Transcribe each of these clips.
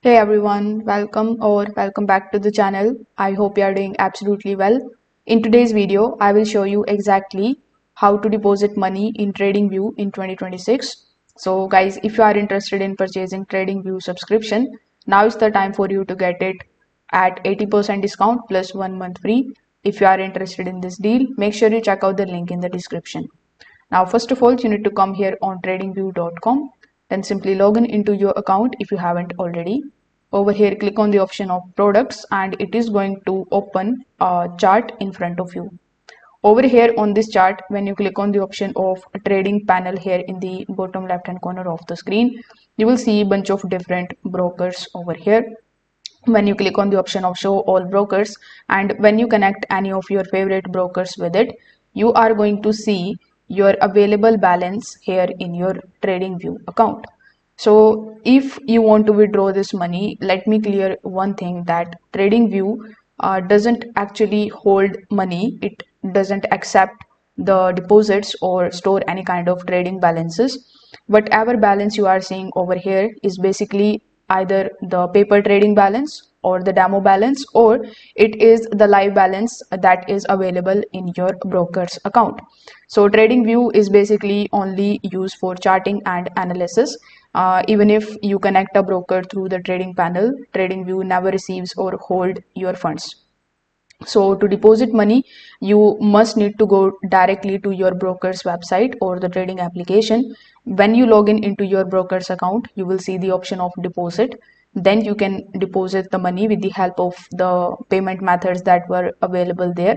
Hey everyone, welcome back to the channel. I hope you are doing absolutely well. In today's video, I will show you exactly how to deposit money in TradingView in 2026. So guys, if you are interested in purchasing TradingView subscription, now is the time for you to get it at 80% discount plus 1 month free. If you are interested in this deal, make sure you check out the link in the description. Now, first of all, you need to come here on tradingview.com, then simply log in into your account if you haven't already. Over here, click on the option of products and it is going to open a chart in front of you. Over here on this chart, when you click on the option of trading panel here in the bottom left hand corner of the screen, you will see a bunch of different brokers over here. When you click on the option of show all brokers and when you connect any of your favorite brokers with it, you are going to see your available balance here in your TradingView account. So if you want to withdraw this money, let me clear one thing, that TradingView doesn't actually hold money. It doesn't accept the deposits or store any kind of trading balances. Whatever balance you are seeing over here is basically either the paper trading balance or the demo balance, or it is the live balance that is available in your broker's account. So TradingView is basically only used for charting and analysis. Even if you connect a broker through the trading panel, TradingView never receives or hold your funds. So to deposit money, you must need to go directly to your broker's website or the trading application. When you log in into your broker's account, you will see the option of deposit. Then you can deposit the money with the help of the payment methods that were available there.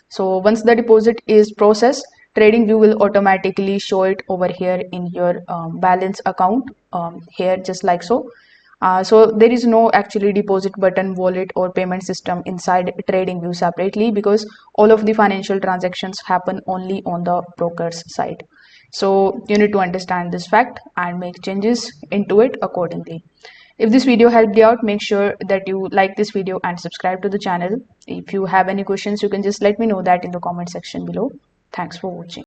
So once the deposit is processed, TradingView will automatically show it over here in your balance account, here just like so. So there is no actually deposit button, wallet or payment system inside TradingView separately, because all of the financial transactions happen only on the broker's side. So you need to understand this fact and make changes into it accordingly. If this video helped you out, make sure that you like this video and subscribe to the channel. If you have any questions, you can just let me know that in the comment section below. Thanks for watching.